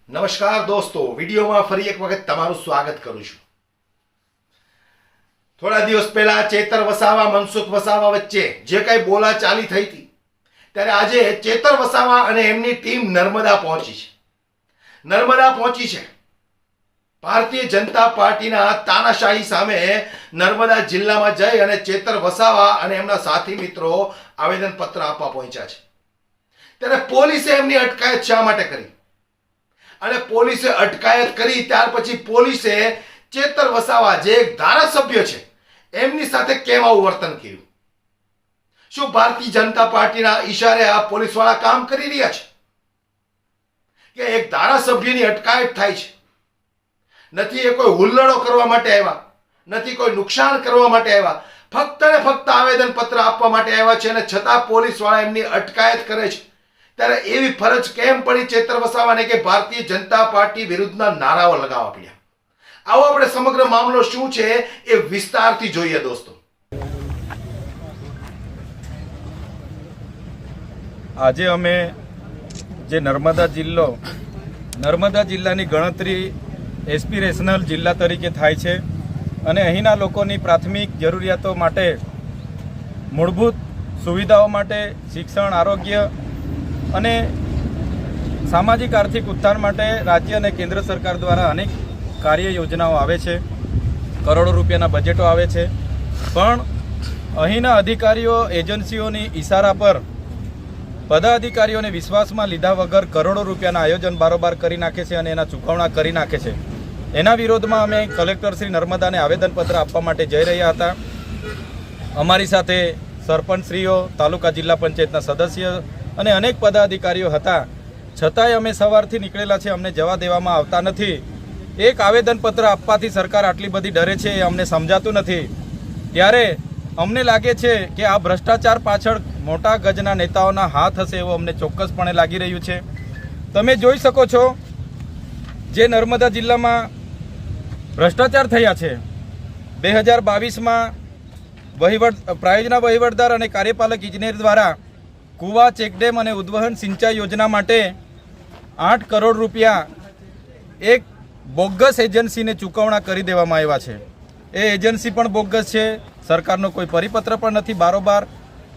નમસ્કાર દોસ્તો, વિડીયોમાં ફરી એક વખત તમારું સ્વાગત કરું છું। થોડા દિવસ પહેલા ચેતર વસાવા મનસુખ વસાવા વચ્ચે જે કઈ બોલાચાલી થઈ હતી, ત્યારે આજે ચેતર વસાવા અને એમની ટીમ નર્મદા પહોંચી છે। ભારતીય જનતા પાર્ટીના તાનાશાહી સામે નર્મદા જિલ્લામાં જઈ અને ચેતર વસાવા અને એમના સાથી મિત્રો આવેદનપત્ર આપવા પહોંચ્યા છે। ત્યારે પોલીસે એમની અટકાયત શા માટે કરી અને પોલીસે અટકાયત કરી ત્યાર પછી પોલીસે ચેતર વસાવા જે એક ધારાસભ્ય છે એમની સાથે કેમ આવું વર્તન કર્યું? શું ભારતીય જનતા પાર્ટીના ઈશારે આ પોલીસવાળા કામ કરી રહ્યા છે કે એક ધારાસભ્યની અટકાયત થાય છે? નથી એ કોઈ હુલ્લડો કરવા માટે આવ્યા, નથી કોઈ નુકસાન કરવા માટે આવ્યા, ફક્ત ને ફક્ત આવેદન પત્ર આપવા માટે આવ્યા છે અને છતાં પોલીસવાળા એમની અટકાયત કરે છે। ત્યારે એવી ફરજ કેમ પડી ચેતર વસાવાને કે ભારતીય જનતા પાર્ટી વિરુદ્ધના નારાઓ લગાવવા પડ્યા? આવો આપણે સમગ્ર મામલો શું છે એ વિસ્તારથી જોઈએ દોસ્તો। આજે અમે જે નર્મદા જિલ્લાની ગણતરી એસ્પિરેશનલ જિલ્લા તરીકે થાય છે અને અહીંના લોકોની પ્રાથમિક જરૂરિયાતો માટે, મૂળભૂત સુવિધાઓ માટે, શિક્ષણ, આરોગ્ય અને સામાજિક આર્થિક ઉત્થાન માટે રાજ્ય અને કેન્દ્ર સરકાર દ્વારા અનેક કાર્ય યોજનાઓ આવે છે, કરોડો રૂપિયાના બજેટો આવે છે, પણ અહીંના અધિકારીઓ એજન્સીઓની ઈશારા પર પદાધિકારીઓને વિશ્વાસમાં લીધા વગર કરોડો રૂપિયાના આયોજન બારોબાર કરી નાખે છે અને એના ચૂકવણા કરી નાખે છે। એના વિરોધમાં અમે કલેક્ટર શ્રી નર્મદાને આવેદનપત્ર આપવા માટે જઈ રહ્યા હતા। અમારી સાથે સરપંચશ્રીઓ, તાલુકા જિલ્લા પંચાયતના સદસ્ય અને અનેક પદાધિકારીઓ હતા, છતાંય અમે સવારથી નીકળેલા છે, અમને જવા દેવામાં આવતા નથી। એક આવેદનપત્ર આપવાથી સરકાર આટલી બધી ડરે છે એ અમને સમજાતું નથી। ત્યારે અમને લાગે છે કે આ ભ્રષ્ટાચાર પાછળ મોટા ગજના નેતાઓના હાથ હશે એવું અમને ચોક્કસપણે લાગી રહ્યું છે। તમે જોઈ શકો છો જે નર્મદા જિલ્લામાં ભ્રષ્ટાચાર થયા છે 2022માં પ્રાયોજના વહીવટદાર અને કાર્યપાલક ઇજનેર દ્વારા કુવા, ચેકડેમ અને ઉદ્વહન સિંચાઈ યોજના માટે 8 કરોડ રૂપિયા એક બોગસ એજન્સીને ચૂકવણા કરી દેવામાં આવ્યા છે। એ એજન્સી પણ બોગસ છે, સરકારનો કોઈ પરિપત્ર પણ નથી, બારોબાર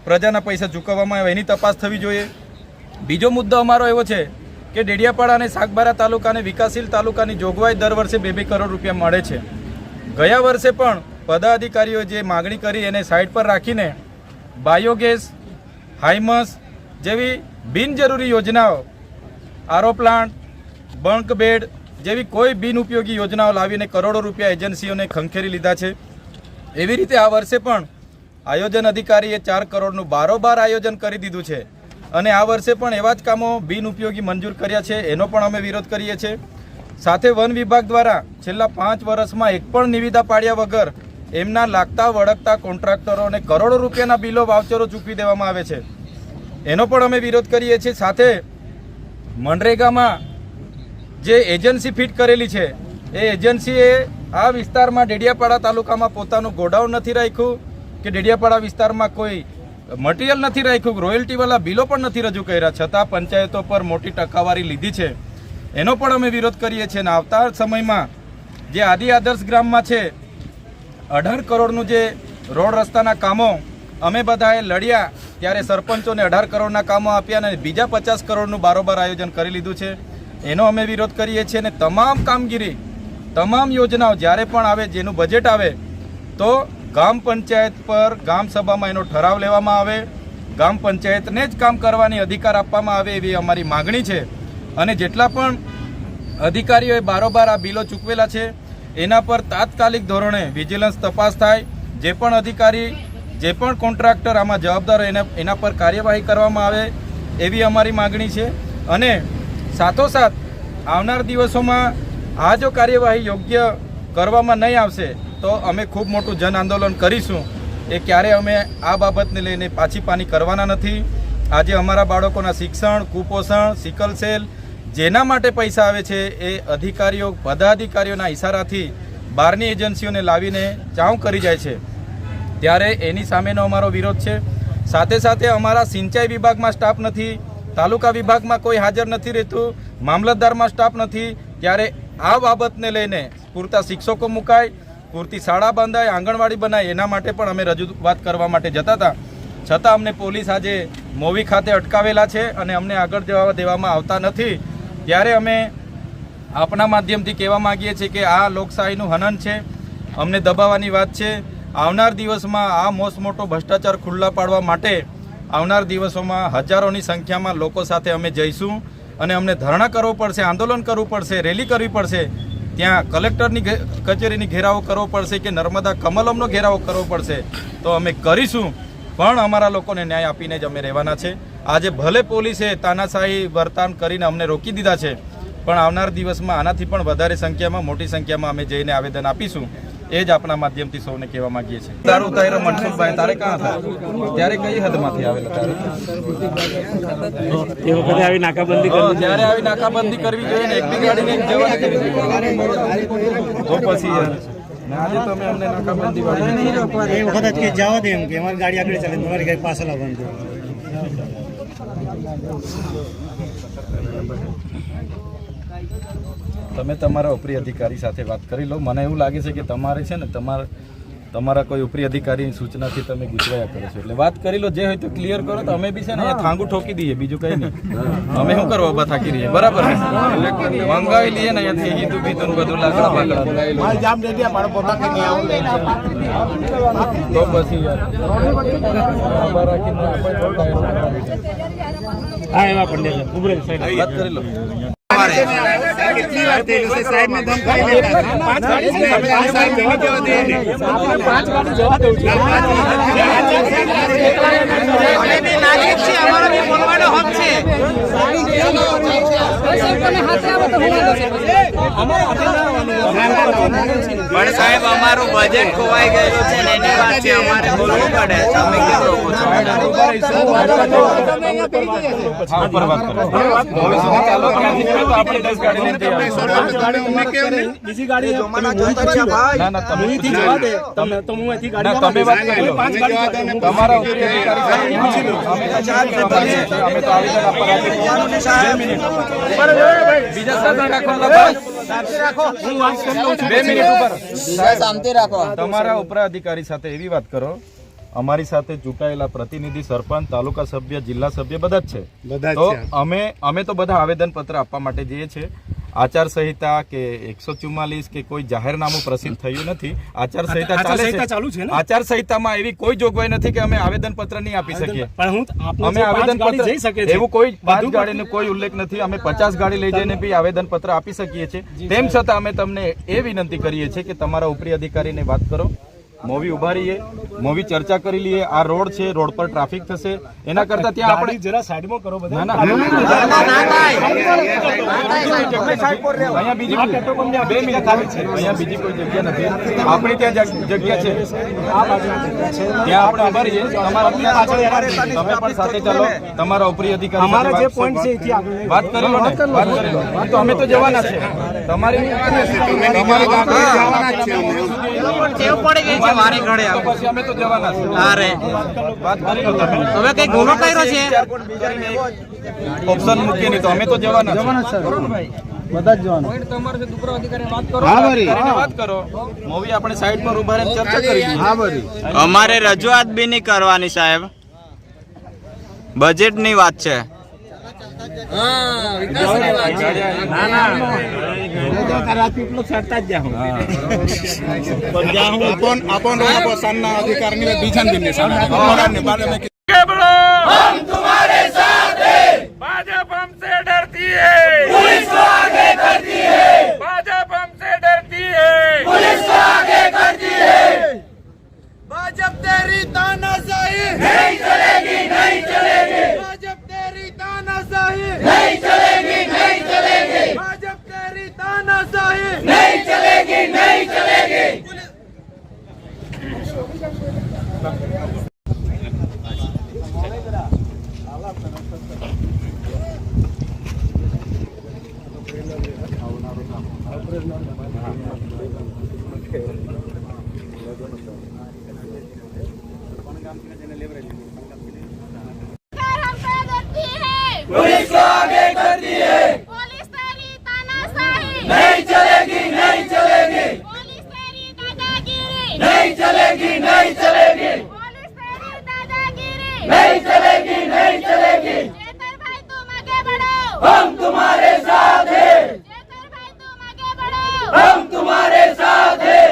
પ્રજાના પૈસા ચૂકવવામાં આવે, એની તપાસ થવી જોઈએ। બીજો મુદ્દો અમારો એવો છે કે ડેડિયાપાડા અને સાગબારા તાલુકા અને વિકાસશીલ તાલુકાની જોગવાઈ દર વર્ષે 2-2 કરોડ રૂપિયા મળે છે। ગયા વર્ષે પણ પદાધિકારીઓ જે માગણી કરી એને સાઈડ પર રાખીને બાયોગેસ, હાઇમસ જેવી બિનજરૂરી યોજનાઓ, આરો પ્લાન્ટ, બંક બેડ જેવી કોઈ બિનઉપયોગી યોજનાઓ લાવીને કરોડો રૂપિયા એજન્સીઓને ખંખેરી લીધા છે। એવી રીતે આ વર્ષે પણ આયોજન અધિકારીએ 4 કરોડનું બારોબાર આયોજન કરી દીધું છે અને આ વર્ષે પણ એવા જ કામો બિનઉપયોગી મંજૂર કર્યા છે, એનો પણ અમે વિરોધ કરીએ છીએ। સાથે વન વિભાગ દ્વારા છેલ્લા 5 વર્ષમાં એક પણ નિવિદા પાડ્યા વગર એમના લાગતા વળગતા કોન્ટ્રાક્ટરોને કરોડો રૂપિયાના બિલો, વાઉચરો ચૂકવી દેવામાં આવે છે, એનો પણ અમે વિરોધ કરીએ છીએ। સાથે મનરેગામાં જે એજન્સી ફિટ કરેલી છે એ એજન્સીએ આ વિસ્તારમાં ડેડિયાપાડા તાલુકામાં પોતાનું ગોડાઉન નથી રાખ્યું કે ડેડિયાપાડા વિસ્તારમાં કોઈ મટીરિયલ નથી રાખ્યું, રોયલ્ટીવાળા બિલો પણ નથી રજૂ કર્યા, છતાં પંચાયતો પર મોટી ટકાવારી લીધી છે, એનો પણ અમે વિરોધ કરીએ છીએ। અને આવતા સમયમાં જે આદિ આદર્શ ગ્રામમાં છે 18 કરોડનું જે રોડ રસ્તાના કામો અમે બધાએ લડ્યા ત્યારે સરપંચોને 18 કરોડના કામો આપ્યા અને બીજા 50 કરોડનું બારોબાર આયોજન કરી લીધું છે, એનો અમે વિરોધ કરીએ છીએ। અને તમામ કામગીરી, તમામ યોજનાઓ જ્યારે પણ આવે, જેનું બજેટ આવે તો ગામ પંચાયત પર ગામ સભામાં એનો ઠરાવ લેવામાં આવે, ગામ પંચાયતને જ કામ કરવાની અધિકાર આપવામાં આવે એવી અમારી માગણી છે। અને જેટલા પણ અધિકારીઓએ બારોબાર આ બિલો ચૂકવેલા છે એના પર તાત્કાલિક ધોરણે વિજિલન્સ તપાસ થાય, જે પણ અધિકારી, જે પણ કોન્ટ્રાક્ટર આમાં જવાબદાર હોય એના પર કાર્યવાહી કરવામાં આવે એવી અમારી માગણી છે। અને સાથોસાથ આવનાર દિવસોમાં આ જો કાર્યવાહી યોગ્ય કરવામાં નહીં આવશે તો અમે ખૂબ મોટું જન આંદોલન કરીશું। એ ક્યારે અમે આ બાબતને લઈને પાછી પાની કરવાના નથી। આજે અમારા બાળકોના શિક્ષણ, કુપોષણ, સિકલ સેલ જેના માટે પૈસા આવે છે એ અધિકારીઓ, પદાધિકારીઓના ઈશારાથી બહારની એજન્સીઓને લાવીને ચાઉ કરી જાય છે, ત્યારે એની સામેનો અમારો વિરોધ છે। સાથે સાથે અમારા સિંચાઈ વિભાગમાં સ્ટાફ નથી, તાલુકા વિભાગમાં કોઈ હાજર નથી રહેતું, મામલતદારમાં સ્ટાફ નથી, ત્યારે આ બાબતને લઈને પૂરતા શિક્ષકો મુકાય, પૂરતી શાળા બંધાય, આંગણવાડી બનાય, એના માટે પણ અમે રજૂઆત કરવા માટે જતા હતા. છતાં અમને પોલીસ આજે મોવી ખાતે અટકાવેલા છે અને અમને આગળ જવા દેવામાં આવતા નથી. ત્યારે અમે આપણા માધ્યમથી કહેવા માગીએ છીએ કે આ લોકશાહીનું હનન છે, અમને દબાવવાની વાત છે. આવનાર દિવસમાં આ મોટો ભ્રષ્ટાચાર ખુલ્લા પાડવા માટે આવનાર દિવસોમાં હજારોની સંખ્યામાં લોકો સાથે અમે જઈશું અને અમને ધરણા કરવો પડશે, આંદોલન કરવું પડશે, રેલી કરવી પડશે, ત્યાં કલેક્ટરની કચેરીની ઘેરાવો કરવો પડશે કે નર્મદા કમલમનો ઘેરાવો કરવો પડશે, તો અમે કરીશું. પણ અમારા લોકોને ન્યાય આપીને જ અમે રહેવાના છે. આજે ભલે પોલીસે તાનાશાહી વર્તન કરીને અમને રોકી દીધા છે, પણ આવનાર દિવસમાં આનાથી પણ વધારે સંખ્યામાં, મોટી સંખ્યામાં અમે જઈને આવેદન આપીશું. એ જ આપણા માધ્યમથી સૌને કહેવા માંગીએ છીએ. દારૂ ઉતાર્યો મનસુખભાઈ, તારે ક્યાં હતા ત્યારે? કઈ હદમાંથી આવેલા તારે? એ વખતે આવી નાકાબંધી ત્યારે આવી નાકાબંધી કરવી જોઈએ ને, એકલી ગાડીને જવા દેવી જોઈએ. તો પછી યાર આજે તમે અમને નાકાબંધી વાળી એ વખત જ કે જવા દે એમ કે અમારી ગાડી આગળ ચાલે, તમારી ગાડી પાછળ આવવાનું. તમે તમારા ઉપરી અધિકારી સાથે વાત કરી લો. મને એવું લાગે છે કે તમારે છે ને તમારા કોઈ ઉપરી અધિકારીની સૂચનાથી તમે ગૂંચવાયા કરો છો, એટલે વાત કરી લો. જે હોય તો ક્લિયર કરો. તો અમે બી છે ને અહીંયા થાંગું ઠોકી દઈએ, બીજું કંઈ નહીં. અમે શું કરવા ઉભા થાકી રહીએ? બરાબર ને? મંગાવી લઈએ ને અહીંયાથી હિન્દુ બીતું બધું લાકડા બાકડા તો પછી હા એવા પંડ્યા છે, ઉભરે સાહેબ વાત કરી લો. સાહેબ ને ધમકાઈ લેતા 5 ગાડી જવા દઉં છું. પણ સાહેબ અમારું બજેટ ખોવાઈ ગયેલું છે ને એની વાત છે, અમારે બોલવું પડે. તમે કેમ રોકો છો? બીજી ગાડી ના ના તમે જવા દે, તમે તો હું અહીંથી ગાડી તમે વાત કરી લો. 5 ગાડી તમારા ઉપરી અધિકારી અમે તો આવેદન આપવા રાજી છીએ. 2 મિનિટ બીજા સાથે રાખો, હું વાત કરી લઉં છું. 2 મિનિટ ઉપર શાંતિ રાખો. તમારા ઉપરા અધિકારી સાથે એવી વાત કરો, અમારી સાથે ચૂંટાયેલા પ્રતિનિધિ, સરપંચ, તાલુકા સભ્ય, જિલ્લા સભ્ય બધા જ છે. તો અમે તો બધા આવેદન પત્ર આપવા માટે જઈએ છીએ. આચારસંહિતા કે 144 કે કોઈ જાહેરનામું પ્રસિદ્ધ થયું નથી. આચારસંહિતા ચાલુ છે. આચારસંહિતામાં એવી કોઈ જોગવાઈ નથી કે અમે આવેદન પત્ર નહીં આપી શકીએ. અમે આવેદન પત્ર એવું કોઈ 5 ગાડીનો કોઈ ઉલ્લેખ નથી. અમે 50 ગાડી લઈ જઈને બી આવેદન પત્ર આપી શકીએ છીએ. તેમ છતાં અમે તમને એ વિનંતી કરીએ છીએ કે તમારા ઉપરી અધિકારીને વાત કરો, મોવી ઉભા રહીએ, મોવી ચર્ચા કરી લઈએ. આ રોડ છે, રોડ પર ટ્રાફિક થશે, એના કરતા ત્યાં આપણે જરા સાઈડમાં કરો બધા. ના અહીંયા બીજી 2 મિનિટ ખાલી છે. અહીંયા બીજી કોઈ જગ્યા નથી. આપણી ત્યાં જગ્યા છે, ત્યાં આપણે ઉભા રહીએ. તમે પણ સાથે ચાલો. તમારા ઉપરી અધિકારી અમારા જે પોઈન્ટ છે એથી આગળ વાત કરી લો ને, વાત કરી લો. તો અમે તો જવાના છે. તમારી વારે ઘડે પછી અમે તો જવાના છે. અરે વાત કરી લો તમે. હવે કઈ ગુનો કર્યો છે? ઓપ્શન મૂકીએ નહીં તો અમે તો જવાના છે. બધા જ જવાનું. વાત કરો. મોવી આપણે સાઈડ પર ઉભા રહીને ચર્ચા કરી લઈએ. અમારે રજૂઆત બી નહીં કરવાની સાહેબ, બજેટ ની વાત છે. भाजपा हमसे डरती है, पुलिस को आगे करती है. भाजपा हमसे डरती है, पुलिस को आगे करती है. भाजपा तेरी तानाशाही नहीं चलेगी, नहीं चलेगी. भाजपा तेरी तानाशाही नहीं चलेगी, नहीं चलेगी. भाजपा तेरी तानाशाही नहीं चलेगी, नहीं चलेगी. पुलिस को आगे करती है, पुलिस नहीं चलेगी नहीं चलेगी पुलिस तेरी दादागिरी नहीं चलेगी नहीं चलेगी चेतर भाई तुम आगे बढ़ो हम तुम्हारे साथ हैं चेतर भाई तुम आगे बढ़ो हम तुम्हारे साथ हैं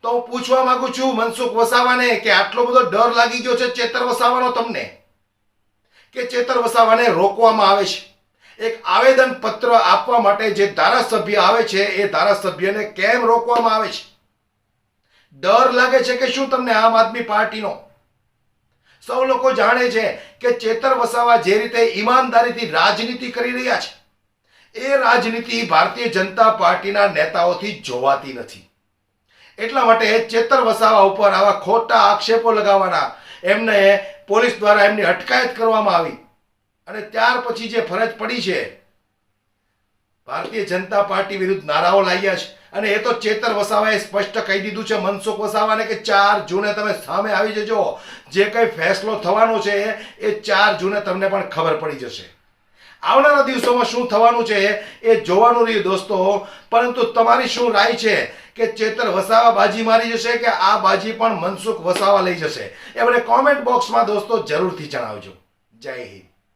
તો હું પૂછવા માંગુ છું મનસુખ વસાવાને કે આટલો બધો ડર લાગી ગયો છે ચેતર વસાવાનો તમને કે ચેતર વસાવાને રોકવામાં આવે છે? એક આવેદન પત્ર આપવા માટે જે ધારાસભ્ય આવે છે એ ધારાસભ્યને કેમ રોકવામાં આવે છે? ડર લાગે છે કે શું તમને આમ આદમી પાર્ટીનો? સૌ લોકો જાણે છે કે ચેતર વસાવા જે રીતે ઈમાનદારીથી રાજનીતિ કરી રહ્યા છે એ રાજનીતિ ભારતીય જનતા પાર્ટીના નેતાઓથી જોવાતી નથી. એટલા માટે ચેતર વસાવા ઉપર આવા ખોટા આક્ષેપો લગાવવાના, એમને પોલીસ દ્વારા એમની અટકાયત કરવામાં આવી અને ત્યાર પછી જે ફરજ પડી છે ભારતીય જનતા પાર્ટી વિરુદ્ધ નારાઓ લાગ્યા છે. અને એ તો ચેતર વસાવાએ સ્પષ્ટ કહી દીધું છે મનસુખ વસાવાને કે 4 જૂને તમે સામે આવી જજો. જે કંઈ ફેસલો થવાનો છે એ 4 જૂને તમને પણ ખબર પડી જશે. આવનારા દિવસોમાં શું થવાનું છે એ જોવાનું રહ્યું દોસ્તો. પરંતુ તમારી શું રાય છે કે ચેતર વસાવા બાજી મારી જશે કે આ બાજી પણ મનસુખ વસાવા લઈ જશે? એ મને કોમેન્ટ બોક્સમાં દોસ્તો જરૂરથી જણાવજો. જય હિન્દ.